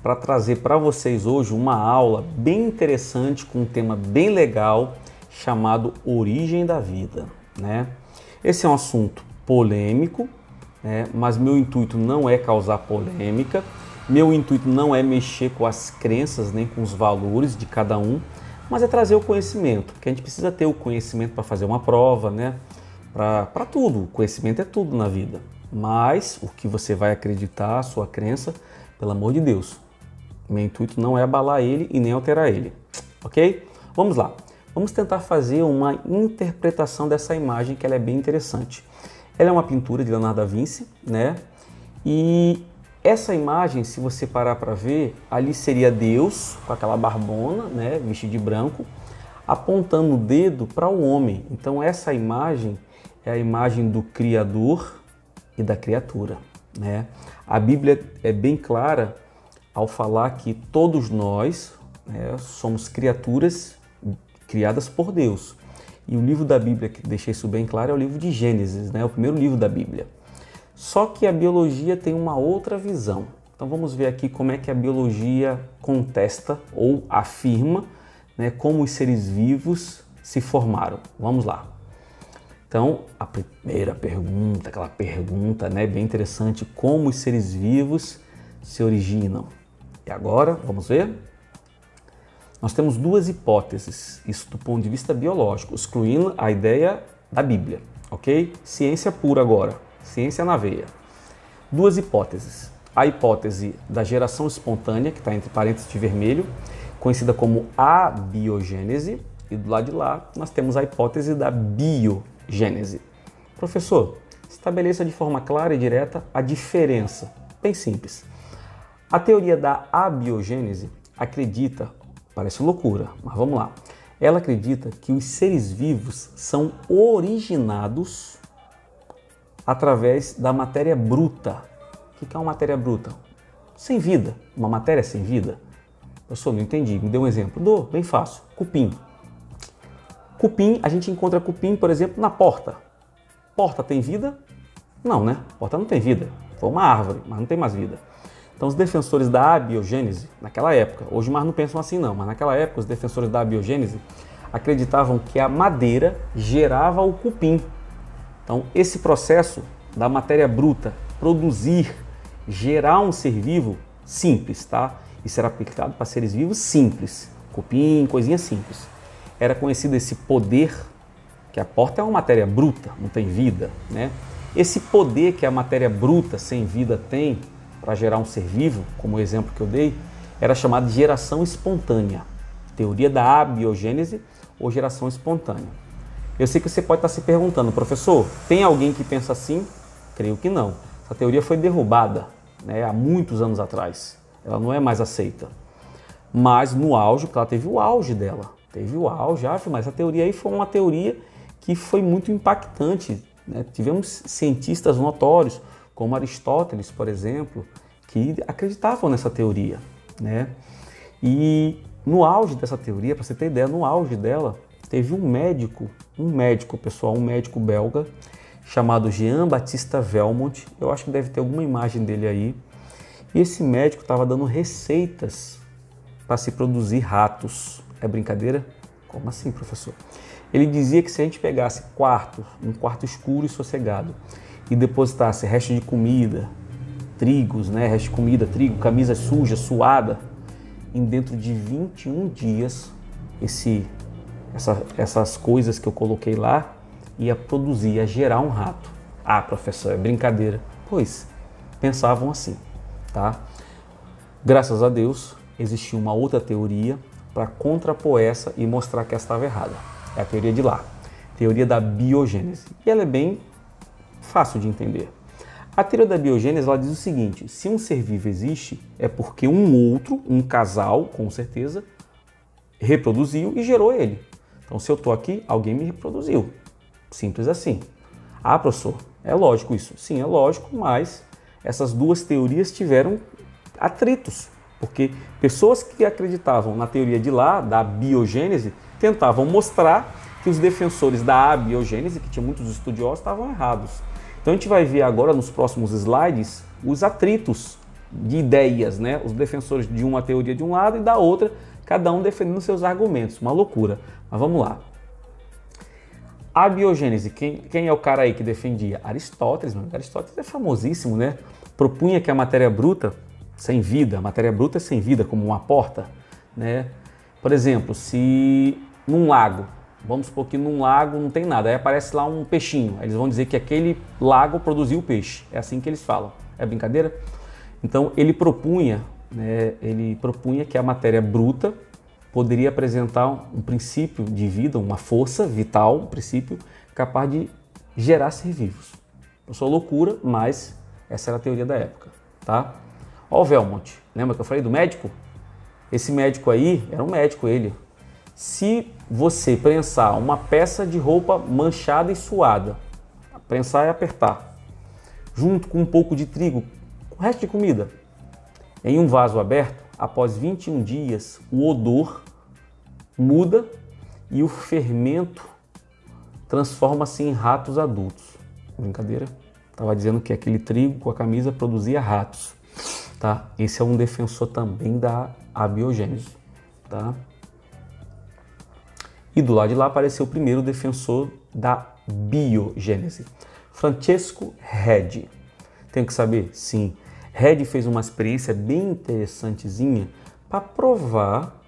Para trazer para vocês hoje uma aula bem interessante com um tema bem legal chamado Origem da Vida, né? Esse é um assunto polêmico, né? Mas meu intuito não é causar polêmica, meu intuito não é mexer com as crenças nem com os valores de cada um, mas é trazer o conhecimento, porque a gente precisa ter o conhecimento para fazer uma prova, né? Para tudo, o conhecimento é tudo na vida, mas o que você vai acreditar, a sua crença, pelo amor de Deus, meu intuito não é abalar ele e nem alterar ele, ok? Vamos lá, vamos tentar fazer uma interpretação dessa imagem que ela é bem interessante. Ela é uma pintura de Leonardo da Vinci, né? E essa imagem, se você parar para ver, ali seria Deus com aquela barbona, né, vestido de branco, apontando o dedo para o homem. Então essa imagem é a imagem do Criador e da criatura, né? A Bíblia é bem clara ao falar que todos nós, né, somos criaturas criadas por Deus. E o livro da Bíblia que deixa isso bem claro é o livro de Gênesis, né, o primeiro livro da Bíblia. Só que a biologia tem uma outra visão. Então vamos ver aqui como é que a biologia contesta ou afirma, né, como os seres vivos se formaram. Vamos lá. Então, a primeira pergunta, aquela pergunta, né, bem interessante, como os seres vivos se originam? E agora, vamos ver? Nós temos duas hipóteses, isso do ponto de vista biológico, excluindo a ideia da Bíblia, ok? Ciência pura agora, ciência na veia. Duas hipóteses. A hipótese da geração espontânea, que está entre parênteses de vermelho, conhecida como abiogênese, e do lado de lá nós temos a hipótese da biogênese. Professor, estabeleça de forma clara e direta a diferença. Bem simples. A teoria da abiogênese acredita, parece loucura, mas vamos lá. Ela acredita que os seres vivos são originados através da matéria bruta. O que é uma matéria bruta? Sem vida. Uma matéria sem vida? Professor, não entendi. Me dê um exemplo. Dou, bem fácil. Cupim. Cupim, a gente encontra cupim, por exemplo, na porta. Porta tem vida? Não, né? Porta não tem vida. Foi uma árvore, mas não tem mais vida. Então, os defensores da abiogênese, naquela época, hoje mais não pensam assim não, mas naquela época os defensores da abiogênese acreditavam que a madeira gerava o cupim. Então, esse processo da matéria bruta produzir, gerar um ser vivo simples, tá? Isso era aplicado para seres vivos simples, cupim, coisinha simples. Era conhecido esse poder, que a porta é uma matéria bruta, não tem vida, né? Esse poder que a matéria bruta sem vida tem para gerar um ser vivo, como o exemplo que eu dei, era chamado de geração espontânea. Teoria da abiogênese ou geração espontânea. Eu sei que você pode estar se perguntando, professor, tem alguém que pensa assim? Creio que não. Essa teoria foi derrubada, né, há muitos anos atrás. Ela não é mais aceita. Mas no auge, porque ela teve o auge dela. Teve o auge, mas essa teoria aí foi uma teoria que foi muito impactante, né? Tivemos cientistas notórios, como Aristóteles, por exemplo, que acreditavam nessa teoria, né? E no auge dessa teoria, para você ter ideia, no auge dela, teve um médico belga, chamado Jean-Baptiste Valmont, eu acho que deve ter alguma imagem dele aí, e esse médico estava dando receitas para se produzir ratos. É brincadeira? Como assim, professor? Ele dizia que se a gente pegasse um quarto escuro e sossegado, e depositasse resto de comida, trigos, né? Resto de comida, trigo, camisa suja, suada, em dentro de 21 dias, essas coisas que eu coloquei lá, ia produzir, ia gerar um rato. Ah, professor, é brincadeira. Pois, pensavam assim, tá? Graças a Deus, existiu uma outra teoria para contrapor essa e mostrar que essa estava errada. É a teoria de lá, teoria da biogênese. E ela é bem fácil de entender. A teoria da biogênese, ela diz o seguinte: se um ser vivo existe, é porque um casal, com certeza, reproduziu e gerou ele. Então, se eu estou aqui, alguém me reproduziu. Simples assim. Ah, professor, é lógico isso? Sim, é lógico, mas essas duas teorias tiveram atritos. Porque pessoas que acreditavam na teoria de lá, da biogênese, tentavam mostrar que os defensores da abiogênese, que tinha muitos estudiosos, estavam errados. Então a gente vai ver agora nos próximos slides os atritos de ideias, né? Os defensores de uma teoria de um lado e da outra, cada um defendendo seus argumentos. Uma loucura. Mas vamos lá. A biogênese, quem é o cara aí que defendia? Aristóteles, mano. Aristóteles é famosíssimo, né? Propunha que a matéria bruta, sem vida, a matéria bruta é sem vida, como uma porta, né? Por exemplo, se num lago, vamos supor que num lago não tem nada, aí aparece lá um peixinho, aí eles vão dizer que aquele lago produziu o peixe. É assim que eles falam. É brincadeira? Então ele propunha, né, que a matéria bruta poderia apresentar um princípio de vida, uma força vital, um princípio capaz de gerar ser vivos. Eu sou loucura, mas essa era a teoria da época, tá? Ó o Velmont, lembra que eu falei do médico? Esse médico aí, era um médico ele. Se você prensar uma peça de roupa manchada e suada, prensar e apertar, junto com um pouco de trigo, com o resto de comida, em um vaso aberto, após 21 dias, o odor muda e o fermento transforma-se em ratos adultos. Brincadeira? Estava dizendo que aquele trigo com a camisa produzia ratos. Tá? Esse é um defensor também da abiogênese. Tá? E do lado de lá apareceu o primeiro defensor da biogênese, Francesco Redi. Tem que saber? Sim. Redi fez uma experiência bem interessantezinha para provar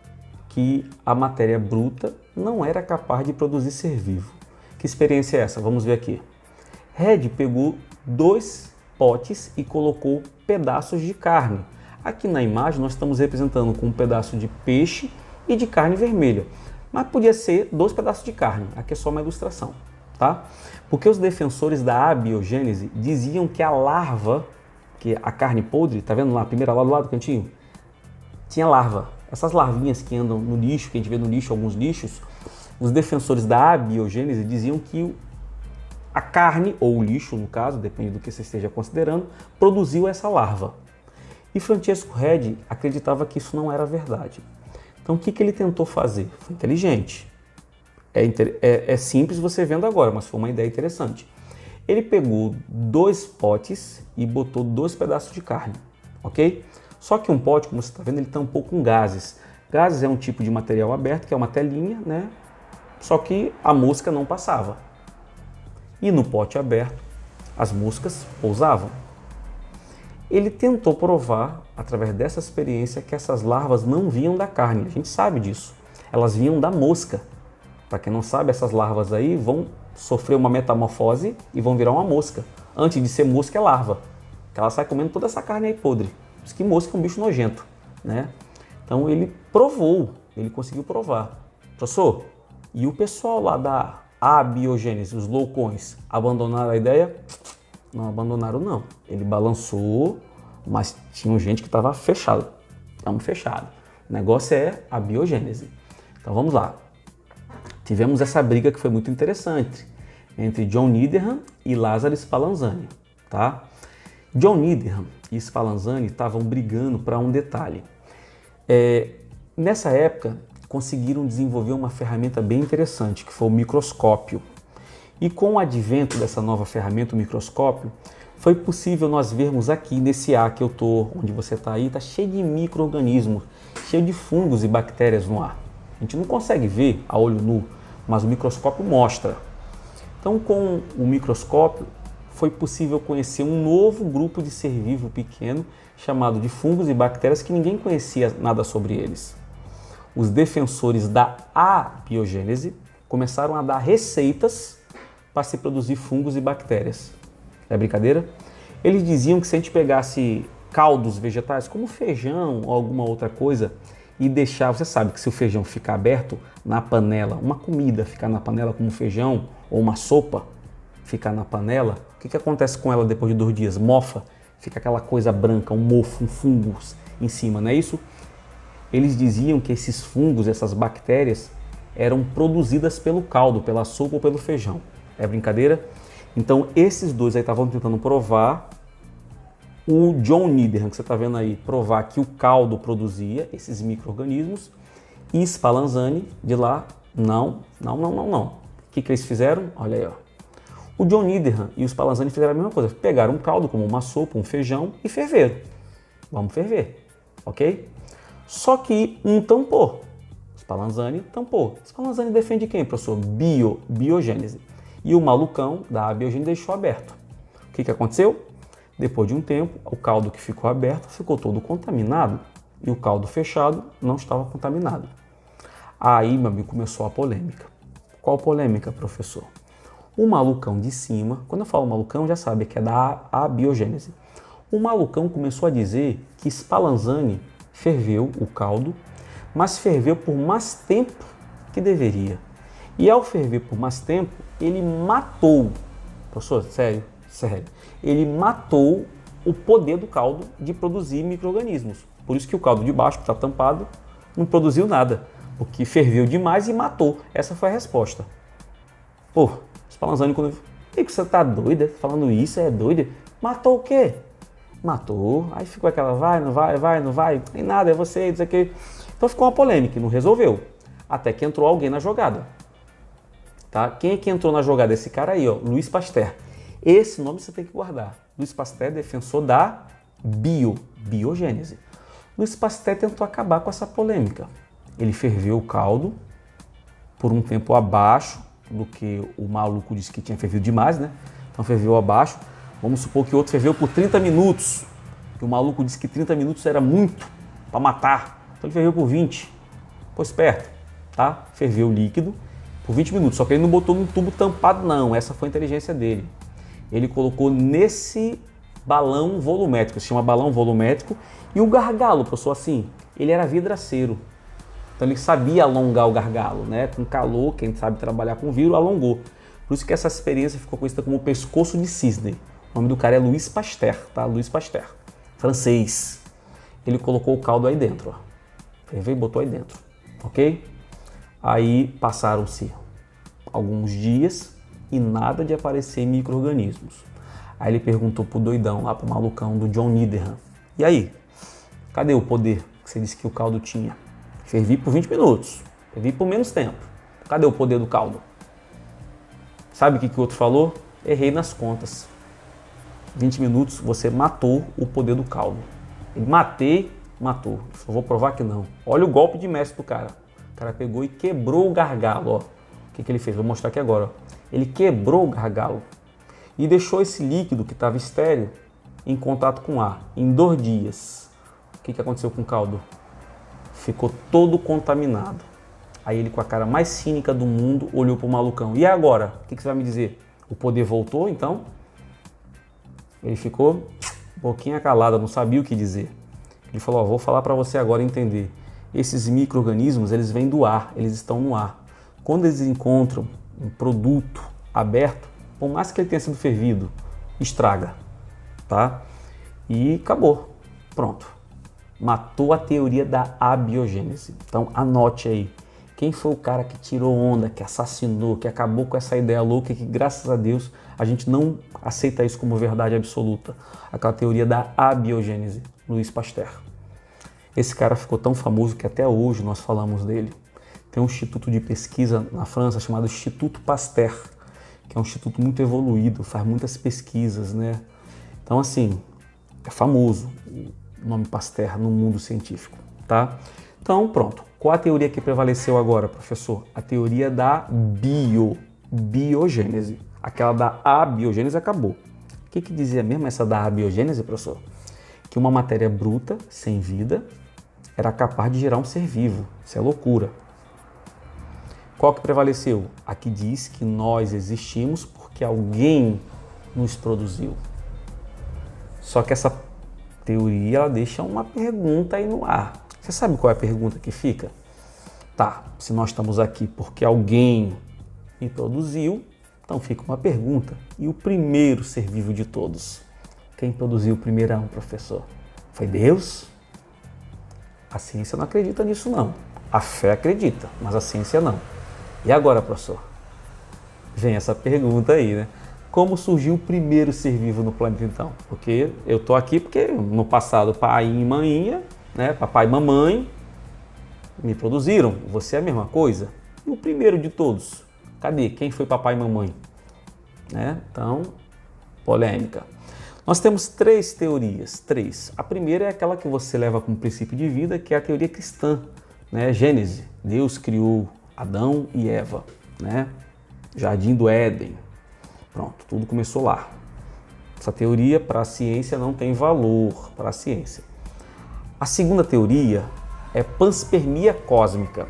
que a matéria bruta não era capaz de produzir ser vivo. Que experiência é essa? Vamos ver aqui. Redi pegou 2 potes e colocou pedaços de carne. Aqui na imagem nós estamos representando com um pedaço de peixe e de carne vermelha. Mas podia ser 2 pedaços de carne. Aqui é só uma ilustração, tá? Porque os defensores da abiogênese diziam que a larva, que a carne podre, tá vendo lá, a primeira lá do lado do cantinho? Tinha larva. Essas larvinhas que andam no lixo, que a gente vê no lixo, alguns lixos, os defensores da abiogênese diziam que a carne, ou o lixo no caso, depende do que você esteja considerando, produziu essa larva. E Francesco Redi acreditava que isso não era verdade. Então o que ele tentou fazer? Foi inteligente. É simples você vendo agora, mas foi uma ideia interessante. Ele pegou 2 potes e botou 2 pedaços de carne, ok? Só que um pote, como você está vendo, ele tampou com gases. Gases é um tipo de material aberto, que é uma telinha, né? Só que a mosca não passava. E no pote aberto, as moscas pousavam. Ele tentou provar, através dessa experiência, que essas larvas não vinham da carne. A gente sabe disso. Elas vinham da mosca. Para quem não sabe, essas larvas aí vão sofrer uma metamorfose e vão virar uma mosca. Antes de ser mosca, é larva. Que ela sai comendo toda essa carne aí podre. Por isso que mosca é um bicho nojento, né? Então ele provou, ele conseguiu provar. Professor, e o pessoal lá da abiogênese, os loucões, abandonaram a ideia? Não abandonaram não. Ele balançou, mas tinha gente que estava fechado. Estamos fechados. O negócio é a biogênese. Então vamos lá. Tivemos essa briga que foi muito interessante entre John Needham e Lázaro Spallanzani, tá? John Needham e Spallanzani estavam brigando para um detalhe. Nessa época, conseguiram desenvolver uma ferramenta bem interessante, que foi o microscópio. E com o advento dessa nova ferramenta, o microscópio, foi possível nós vermos aqui nesse ar que eu tô, onde você está aí, está cheio de micro-organismos, cheio de fungos e bactérias no ar. A gente não consegue ver a olho nu, mas o microscópio mostra. Então, com o microscópio, foi possível conhecer um novo grupo de ser vivo pequeno, chamado de fungos e bactérias, que ninguém conhecia nada sobre eles. Os defensores da abiogênese começaram a dar receitas para se produzir fungos e bactérias. É brincadeira? Eles diziam que se a gente pegasse caldos vegetais, como feijão ou alguma outra coisa, e deixar, você sabe que se o feijão ficar aberto na panela, uma comida ficar na panela como feijão, ou uma sopa ficar na panela, o que acontece com ela depois de 2 dias? Mofa, fica aquela coisa branca, um mofo, um fungos em cima, não é isso? Eles diziam que esses fungos, essas bactérias, eram produzidas pelo caldo, pela sopa ou pelo feijão. É brincadeira? Então esses dois aí estavam tentando provar, o John Needham, que você está vendo aí, provar que o caldo produzia esses micro-organismos, e Spallanzani de lá, não. O que eles fizeram? Olha aí, ó. O John Needham e o Spallanzani fizeram a mesma coisa, pegaram um caldo como uma sopa, um feijão e ferveram. vamos ferver, ok? Só que um tampou, Spallanzani tampou. Spallanzani defende quem, professor? Biogênese. E o malucão da abiogênese deixou aberto. O que aconteceu? Depois de um tempo, o caldo que ficou aberto ficou todo contaminado e o caldo fechado não estava contaminado. Aí, meu amigo, começou a polêmica. Qual polêmica, professor? O malucão de cima, quando eu falo malucão, já sabe que é da abiogênese. O malucão começou a dizer que Spallanzani ferveu o caldo, mas ferveu por mais tempo que deveria. E ao ferver por mais tempo, ele matou, professor, sério, ele matou o poder do caldo de produzir micro-organismos. Por isso que o caldo de baixo, que está tampado, não produziu nada, porque ferveu demais e matou. Essa foi a resposta. Pô, Spallanzani, quando eu você tá doida? Falando isso, é doida? Matou o quê? Matou. Aí ficou aquela, não vai, nem nada, é você, isso aqui. Então ficou uma polêmica, não resolveu. Até que entrou alguém na jogada. Tá? Quem é que entrou na jogada? Esse cara aí, ó, Louis Pasteur. Esse nome você tem que guardar. Louis Pasteur é defensor da biogênese. Louis Pasteur tentou acabar com essa polêmica. Ele ferveu o caldo por um tempo abaixo do que o maluco disse que tinha fervido demais, né? Então ferveu abaixo. Vamos supor que o outro ferveu por 30 minutos. Que o maluco disse que 30 minutos era muito para matar. Então ele ferveu por 20. Pô, esperto, tá? Ferveu o líquido por 20 minutos. Só que ele não botou num tubo tampado, não. Essa foi a inteligência dele. Ele colocou nesse balão volumétrico, se chama balão volumétrico. E o gargalo, professor, assim, ele era vidraceiro. Então ele sabia alongar o gargalo, né? Com calor, quem sabe trabalhar com vidro, alongou. Por isso que essa experiência ficou conhecida como pescoço de cisne. O nome do cara é Louis Pasteur, tá? Louis Pasteur, francês. Ele colocou o caldo aí dentro, ó. Ferveu e botou aí dentro, ok? Aí passaram-se alguns dias e nada de aparecer micro-organismos. Aí ele perguntou pro doidão, lá pro malucão do John Needham. E aí? Cadê o poder que você disse que o caldo tinha? Fervi por 20 minutos, fervi por menos tempo. Cadê o poder do caldo? Sabe o que o outro falou? Errei nas contas. 20 minutos você matou o poder do caldo. Ele matou. Só vou provar que não. Olha o golpe de mestre do cara. O cara pegou e quebrou o gargalo. Ó. O que ele fez? Vou mostrar aqui agora. Ó. Ele quebrou o gargalo e deixou esse líquido que estava estéril em contato com ar em 2 dias. O que aconteceu com o caldo? Ficou todo contaminado. Aí ele, com a cara mais cínica do mundo, olhou para o malucão. E agora? O que você vai me dizer? O poder voltou, então? Ele ficou boquinha calada, não sabia o que dizer. Ele falou, ó, vou falar para você agora entender. Esses micro-organismos, eles vêm do ar, eles estão no ar. Quando eles encontram um produto aberto, por mais que ele tenha sido fervido, estraga, tá? E acabou, pronto. Matou a teoria da abiogênese. Então anote aí, quem foi o cara que tirou onda, que assassinou, que acabou com essa ideia louca que, graças a Deus, a gente não aceita isso como verdade absoluta. Aquela teoria da abiogênese, Louis Pasteur. Esse cara ficou tão famoso que até hoje nós falamos dele. Tem um instituto de pesquisa na França chamado Instituto Pasteur, que é um instituto muito evoluído, faz muitas pesquisas, né? Então, assim, é famoso o nome Pasteur no mundo científico, tá? Então, pronto. Qual a teoria que prevaleceu agora, professor? A teoria da biogênese. Aquela da abiogênese acabou. O que dizia mesmo essa da abiogênese, professor? Que uma matéria bruta, sem vida, era capaz de gerar um ser vivo. Isso é loucura. Qual que prevaleceu? A que diz que nós existimos porque alguém nos produziu. Só que essa teoria ela deixa uma pergunta aí no ar. Você sabe qual é a pergunta que fica? Tá, se nós estamos aqui porque alguém me produziu, então fica uma pergunta. E o primeiro ser vivo de todos? Quem produziu o primeirão, professor? Foi Deus? A ciência não acredita nisso, não. A fé acredita, mas a ciência não. E agora, professor? Vem essa pergunta aí, né? Como surgiu o primeiro ser vivo no planeta, então? Porque eu tô aqui porque no passado pai e mãinha, né? Papai e mamãe me produziram. Você é a mesma coisa? E o primeiro de todos? Cadê? Quem foi papai e mamãe? Né? Então, polêmica. Nós temos três teorias, três. A primeira é aquela que você leva como princípio de vida, que é a teoria cristã, né? Gênesis, Deus criou Adão e Eva, né? Jardim do Éden. Pronto, tudo começou lá. Essa teoria para a ciência não tem valor para a ciência. A segunda teoria é panspermia cósmica.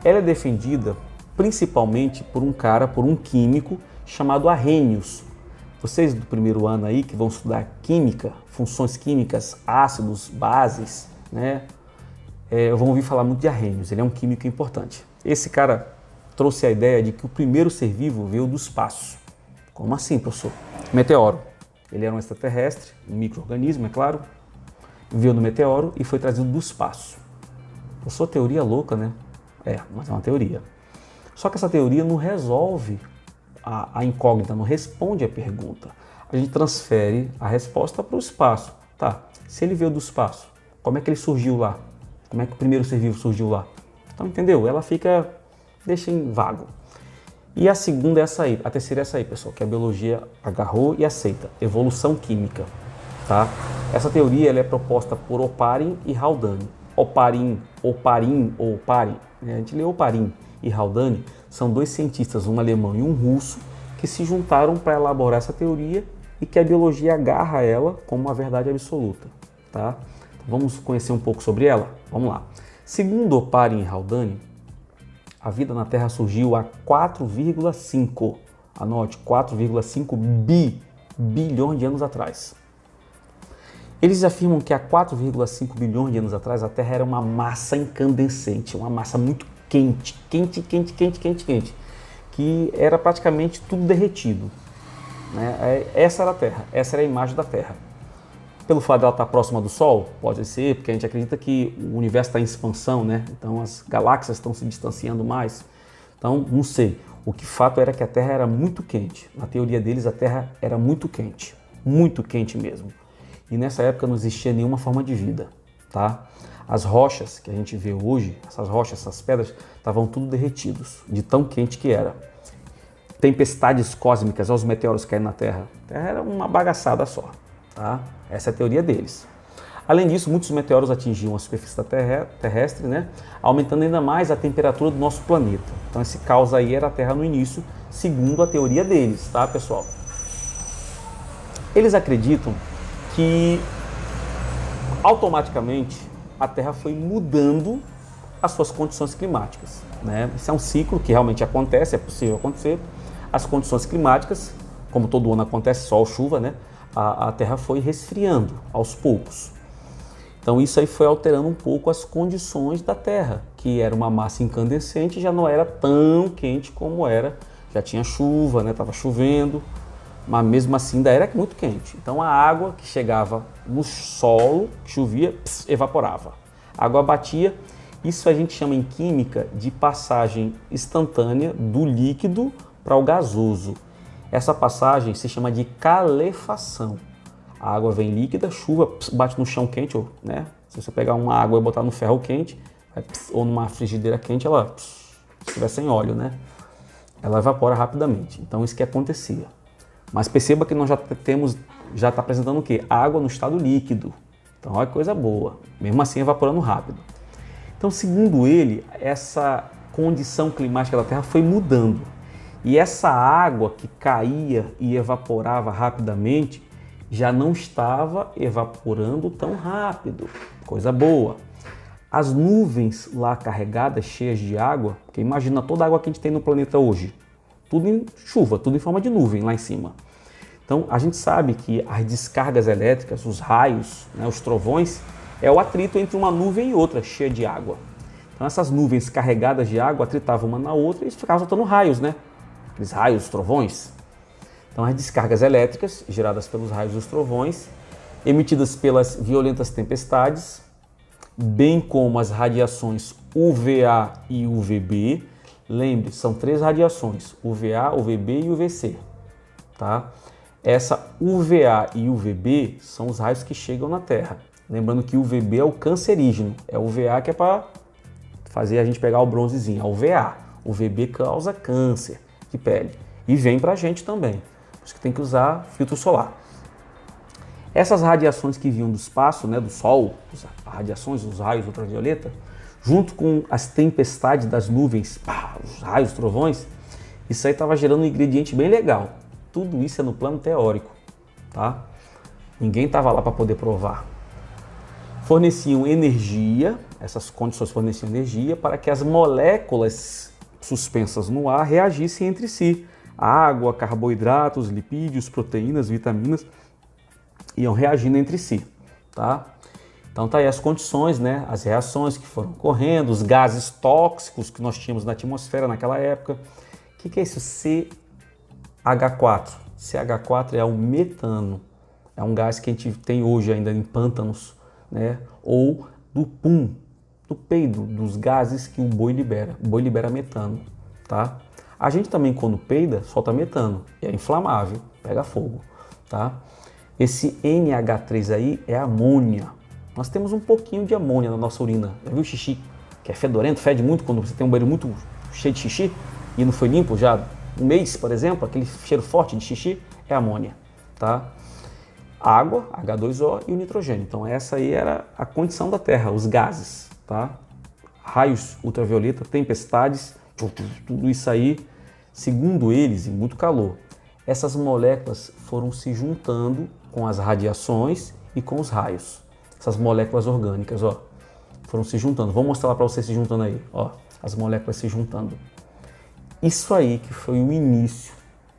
Ela é defendida principalmente por um químico chamado Arrhenius. Vocês do primeiro ano aí que vão estudar química, funções químicas, ácidos, bases, né? Vão ouvir falar muito de Arrhenius, ele é um químico importante. Esse cara trouxe a ideia de que o primeiro ser vivo veio do espaço. Como assim, professor? Meteoro. Ele era um extraterrestre, um micro-organismo, é claro, veio no meteoro e foi trazido do espaço. Professor, teoria louca, né? Mas é uma teoria. Só que essa teoria não resolve a incógnita, não responde a pergunta. A gente transfere a resposta para o espaço. Tá, se ele veio do espaço, como é que ele surgiu lá? Como é que o primeiro ser vivo surgiu lá? Então, entendeu? Ela deixa em vago. E a segunda é essa aí, a terceira é essa aí, pessoal, que a biologia agarrou e aceita, evolução química, tá? Essa teoria ela é proposta por Oparin e Haldane. Oparin, né? A gente lê Oparin e Haldane, são dois cientistas, um alemão e um russo, que se juntaram para elaborar essa teoria e que a biologia agarra ela como uma verdade absoluta, tá? Então, vamos conhecer um pouco sobre ela? Vamos lá. Segundo Oparin e Haldane, a vida na Terra surgiu há 4,5, anote, 4,5 bilhões de anos atrás. Eles afirmam que há 4,5 bilhões de anos atrás a Terra era uma massa incandescente, uma massa muito quente, que era praticamente tudo derretido, né? Essa era a Terra, essa era a imagem da Terra. Pelo fato dela estar próxima do Sol, pode ser, porque a gente acredita que o universo está em expansão, né? Então as galáxias estão se distanciando mais. Então, não sei. O que fato era que a Terra era muito quente. Na teoria deles, a Terra era muito quente mesmo. E nessa época não existia nenhuma forma de vida, tá? As rochas que a gente vê hoje, essas rochas, essas pedras, estavam tudo derretidos, de tão quente que era. Tempestades cósmicas, olha os meteoros caindo na Terra. A Terra era uma bagaçada só, tá? Essa é a teoria deles. Além disso, muitos meteoros atingiam a superfície da terrestre, né? Aumentando ainda mais a temperatura do nosso planeta. Então esse caos aí era a Terra no início, segundo a teoria deles, tá, pessoal? Eles acreditam que automaticamente a Terra foi mudando as suas condições climáticas, né? Isso é um ciclo que realmente acontece, é possível acontecer. As condições climáticas, como todo ano acontece, sol, chuva, né? A Terra foi resfriando aos poucos. Então isso aí foi alterando um pouco as condições da Terra, que era uma massa incandescente e já não era tão quente como era. Já tinha chuva, né? Estava chovendo, mas mesmo assim ainda era muito quente. Então a água que chegava no solo, chovia, evaporava. A água batia, isso a gente chama em química de passagem instantânea do líquido para o gasoso. Essa passagem se chama de calefação. A água vem líquida, chuva, bate no chão quente, né? Se você pegar uma água e botar no ferro quente, ou numa frigideira quente, ela, se estiver sem óleo, né? Ela evapora rapidamente. Então isso que acontecia. Mas perceba que nós já está apresentando o quê? Água no estado líquido. Então olha que coisa boa. Mesmo assim evaporando rápido. Então, segundo ele, essa condição climática da Terra foi mudando. E essa água que caía e evaporava rapidamente já não estava evaporando tão rápido. Coisa boa. As nuvens lá carregadas, cheias de água, porque imagina toda a água que a gente tem no planeta hoje. Tudo em chuva, tudo em forma de nuvem lá em cima. Então a gente sabe que as descargas elétricas, os raios, né, os trovões, é o atrito entre uma nuvem e outra cheia de água. Então essas nuvens carregadas de água atritavam uma na outra e ficavam soltando raios, né? Aqueles raios, trovões. Então as descargas elétricas, geradas pelos raios dos trovões, emitidas pelas violentas tempestades, bem como as radiações UVA e UVB. Lembre, são três radiações, UVA, UVB e UVC. Tá? Essa UVA e UVB são os raios que chegam na Terra. Lembrando que o UVB é o cancerígeno, é o UVA que é para fazer a gente pegar o bronzezinho, é o UVA. O UVB causa câncer de pele e vem para a gente também. Por isso que tem que usar filtro solar. Essas radiações que vinham do espaço, né, do Sol, as radiações, os raios ultravioleta, junto com as tempestades das nuvens, os raios, trovões, isso aí estava gerando um ingrediente bem legal. Tudo isso é no plano teórico, tá? Ninguém estava lá para poder provar. Forneciam energia, essas condições forneciam energia para que as moléculas suspensas no ar reagissem entre si. Água, carboidratos, lipídios, proteínas, vitaminas iam reagindo entre si, tá? Então tá aí as condições, né? As reações que foram ocorrendo, os gases tóxicos que nós tínhamos na atmosfera naquela época. O que é isso? CH4. CH4 é o metano. É um gás que a gente tem hoje ainda em pântanos, né? Ou do pum, do peido, dos gases que o boi libera. O boi libera metano, tá? A gente também, quando peida, solta metano. E é inflamável, pega fogo, tá? Esse NH3 aí é amônia. Nós temos um pouquinho de amônia na nossa urina. Já viu o xixi, que é fedorento, fede muito quando você tem um banheiro muito cheio de xixi e não foi limpo já um mês, por exemplo, aquele cheiro forte de xixi, é amônia, tá? Água, H2O e o nitrogênio. Então essa aí era a condição da Terra, os gases, tá? Raios ultravioleta, tempestades, tudo isso aí, segundo eles, em muito calor. Essas moléculas foram se juntando com as radiações e com os raios. Essas moléculas orgânicas, ó, foram se juntando. Vou mostrar lá para vocês se juntando aí, ó, as moléculas se juntando. Isso aí que foi o início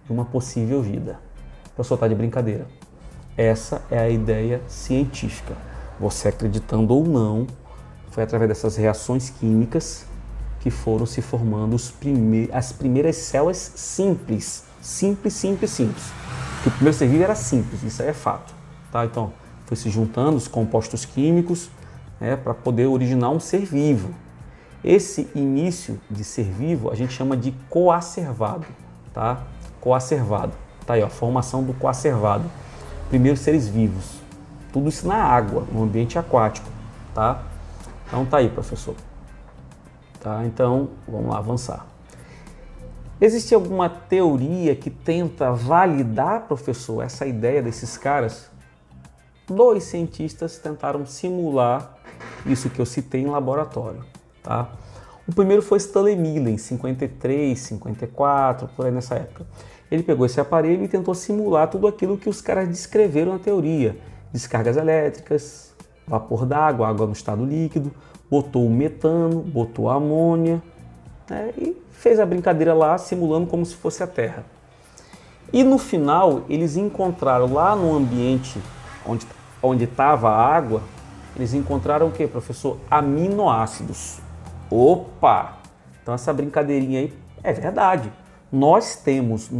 de uma possível vida. O professor tá de brincadeira. Essa é a ideia científica. Você acreditando ou não, foi através dessas reações químicas que foram se formando as primeiras células simples. Simples. Porque o primeiro ser vivo era simples, isso aí é fato, tá? Então, foi se juntando os compostos químicos, né, para poder originar um ser vivo. Esse início de ser vivo a gente chama de coacervado, tá? Coacervado. Tá aí, ó, formação do coacervado. Primeiros seres vivos. Tudo isso na água, no ambiente aquático, tá? Então tá aí, professor. Tá? Então, vamos lá avançar. Existe alguma teoria que tenta validar, professor, essa ideia desses caras? 2 cientistas tentaram simular isso que eu citei em laboratório, tá? O primeiro foi Stanley Miller, em 53, 54, por aí nessa época. Ele pegou esse aparelho e tentou simular tudo aquilo que os caras descreveram na teoria. Descargas elétricas, vapor d'água, água no estado líquido, botou o metano, botou a amônia, né, e fez a brincadeira lá, simulando como se fosse a Terra. E no final, eles encontraram lá no ambiente onde estava a água, eles encontraram o que, professor? Aminoácidos. Opa! Então essa brincadeirinha aí é verdade. Nós temos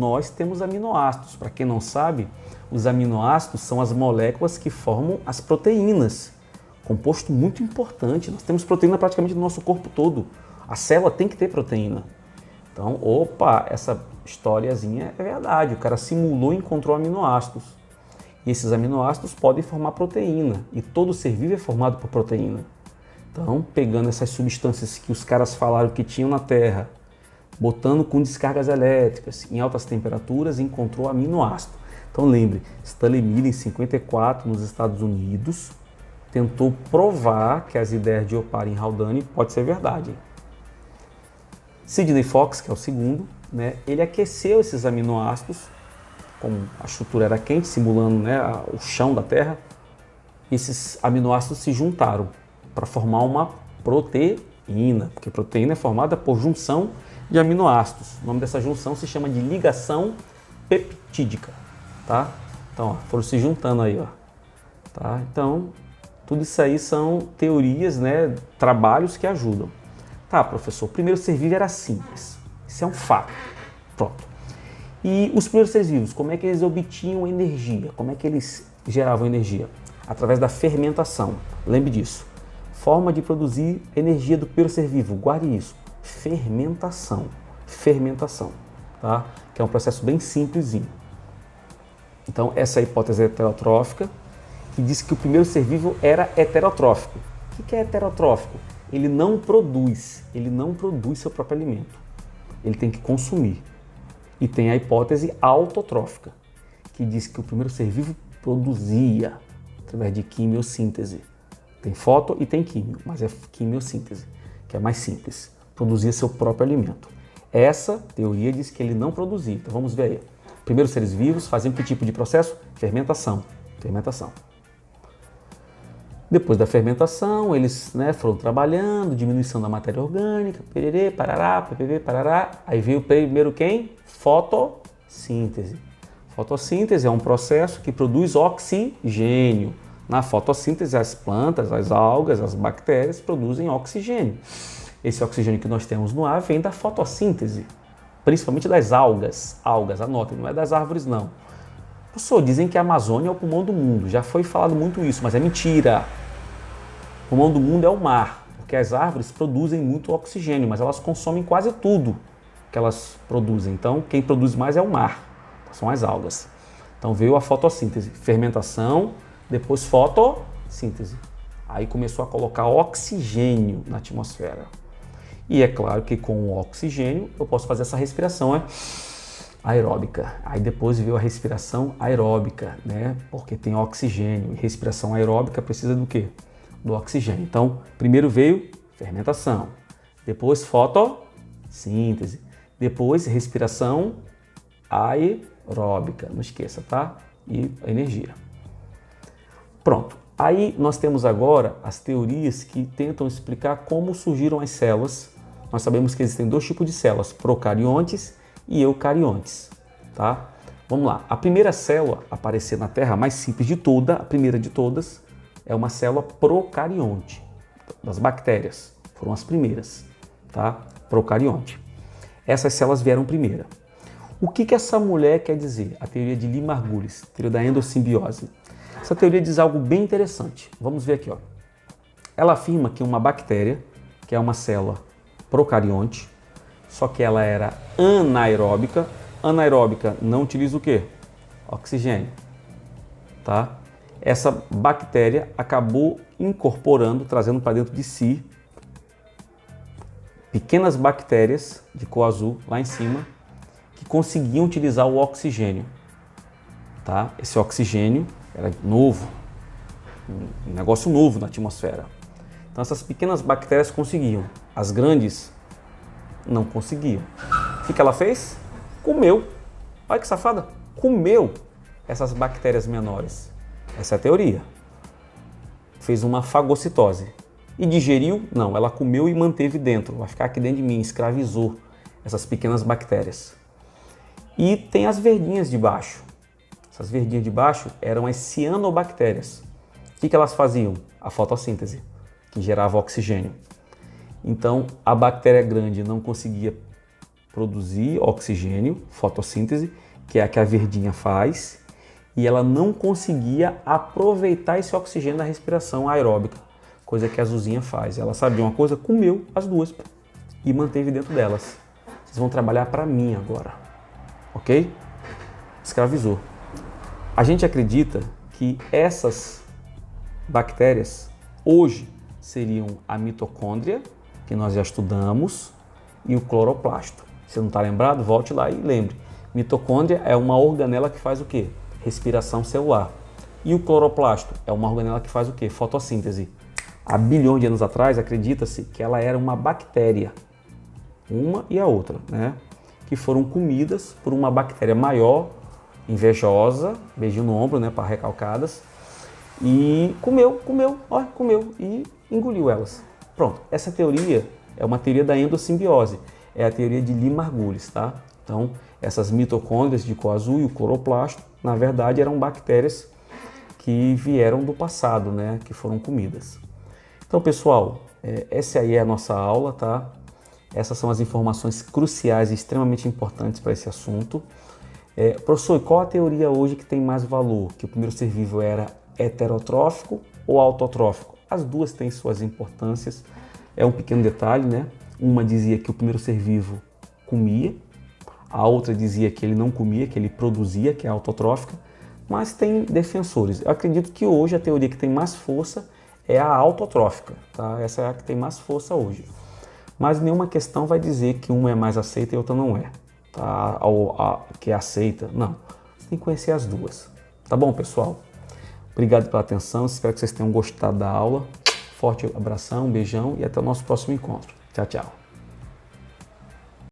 aminoácidos. Para quem não sabe, os aminoácidos são as moléculas que formam as proteínas. Composto muito importante. Nós temos proteína praticamente no nosso corpo todo. A célula tem que ter proteína. Então, opa, essa historiazinha é verdade. O cara simulou e encontrou aminoácidos. E esses aminoácidos podem formar proteína. E todo ser vivo é formado por proteína. Então, pegando essas substâncias que os caras falaram que tinham na Terra, botando com descargas elétricas em altas temperaturas, encontrou aminoácido. Então lembre, Stanley Miller, em 54, nos Estados Unidos, tentou provar que as ideias de Oparin e Haldane pode ser verdade. Sidney Fox, que é o segundo, né, ele aqueceu esses aminoácidos, como a estrutura era quente, simulando, né, o chão da Terra. Esses aminoácidos se juntaram para formar uma proteína, porque proteína é formada por junção de aminoácidos. O nome dessa junção se chama de ligação peptídica, tá? Então, ó, foram se juntando aí, ó. Tá? Então, tudo isso aí são teorias, né, trabalhos que ajudam. Tá, professor, o primeiro ser vivo era simples. Isso é um fato. Pronto. E os primeiros seres vivos, como é que eles obtinham energia? Como é que eles geravam energia? Através da fermentação. Lembre disso. Forma de produzir energia do primeiro ser vivo. Guarde isso. Fermentação. Fermentação. Tá? Que é um processo bem simplesinho. Então, essa é a hipótese heterotrófica, que diz que o primeiro ser vivo era heterotrófico. O que é heterotrófico? Ele não produz seu próprio alimento. Ele tem que consumir. E tem a hipótese autotrófica, que diz que o primeiro ser vivo produzia. através de quimiossíntese. Tem foto e tem químio, mas é quimiossíntese, que é mais simples. Produzia seu próprio alimento. Essa teoria diz que ele não produzia. Então vamos ver aí. Primeiro, os seres vivos faziam que tipo de processo? Fermentação. Depois da fermentação, eles foram trabalhando, diminuição da matéria orgânica, pererê, parará, ppp, parará. Aí veio primeiro quem? Fotossíntese. Fotossíntese é um processo que produz oxigênio. Na fotossíntese, as plantas, as algas, as bactérias produzem oxigênio. Esse oxigênio que nós temos no ar vem da fotossíntese, principalmente das algas. Algas, anotem, não é das árvores não. Professor, dizem que a Amazônia é o pulmão do mundo. Já foi falado muito isso, mas é mentira. O pulmão do mundo é o mar, porque as árvores produzem muito oxigênio, mas elas consomem quase tudo que elas produzem. Então, quem produz mais é o mar, são as algas. Então veio a fotossíntese, fermentação, depois fotossíntese. Aí começou a colocar oxigênio na atmosfera. E é claro que com o oxigênio eu posso fazer essa respiração aeróbica. Aí depois veio a respiração aeróbica, porque tem oxigênio. E respiração aeróbica precisa do quê? Do oxigênio. Então, primeiro veio fermentação, depois fotossíntese, depois respiração aeróbica. Não esqueça, tá? E a energia. Pronto. Aí nós temos agora as teorias que tentam explicar como surgiram as células. Nós sabemos que existem dois tipos de células, procariontes e eucariontes, tá? Vamos lá. A primeira célula a aparecer na Terra, a mais simples de toda, a primeira de todas, é uma célula procarionte, das bactérias. Foram as primeiras, tá? Procarionte. Essas células vieram primeiro. O que essa mulher quer dizer? A teoria de Lee-Margulis, teoria da endossimbiose. Essa teoria diz algo bem interessante. Vamos ver aqui, ó. Ela afirma que uma bactéria, que é uma célula procarionte, só que ela era anaeróbica. Anaeróbica não utiliza o quê? Oxigênio, tá? Essa bactéria acabou incorporando, trazendo para dentro de si pequenas bactérias de cor azul lá em cima que conseguiam utilizar o oxigênio, tá? Esse oxigênio era novo, um negócio novo na atmosfera. Então essas pequenas bactérias conseguiam, as grandes não conseguiam. O que ela fez? Comeu. Olha que safada, comeu essas bactérias menores. Essa é a teoria. Fez uma fagocitose. E digeriu? Não, ela comeu e manteve dentro. Vai ficar aqui dentro de mim, escravizou essas pequenas bactérias. E tem as verdinhas de baixo. Essas verdinhas de baixo eram as cianobactérias. O que elas faziam? A fotossíntese, que gerava oxigênio. Então, a bactéria grande não conseguia produzir oxigênio, fotossíntese, que é a que a verdinha faz, e ela não conseguia aproveitar esse oxigênio da respiração aeróbica, coisa que a azulzinha faz. Ela sabia uma coisa, comeu as duas e manteve dentro delas. Vocês vão trabalhar para mim agora, ok? Escravizou. A gente acredita que essas bactérias hoje seriam a mitocôndria, que nós já estudamos, e o cloroplasto. Se não está lembrado, volte lá e lembre. Mitocôndria é uma organela que faz o quê? Respiração celular. E o cloroplasto é uma organela que faz o quê? Fotossíntese. Há bilhões de anos atrás, acredita-se que ela era uma bactéria, uma e a outra, que foram comidas por uma bactéria maior, invejosa, beijinho no ombro, para recalcadas, e comeu e engoliu elas. Pronto, essa teoria é uma teoria da endossimbiose, é a teoria de Lee-Margulis, tá? Então, essas mitocôndrias de cor azul e o cloroplasto, na verdade, eram bactérias que vieram do passado, que foram comidas. Então, pessoal, essa aí é a nossa aula, tá? Essas são as informações cruciais e extremamente importantes para esse assunto. Professor, qual a teoria hoje que tem mais valor? Que o primeiro ser vivo era heterotrófico ou autotrófico? As duas têm suas importâncias. É um pequeno detalhe, Uma dizia que o primeiro ser vivo comia, a outra dizia que ele não comia, que ele produzia, que é autotrófica, mas tem defensores. Eu acredito que hoje a teoria que tem mais força é a autotrófica, tá? Essa é a que tem mais força hoje. Mas nenhuma questão vai dizer que uma é mais aceita e outra não é, tá? Ou que é aceita, não. Você tem que conhecer as duas. Tá bom, pessoal? Obrigado pela atenção, espero que vocês tenham gostado da aula. Forte abração, um beijão e até o nosso próximo encontro. Tchau, tchau.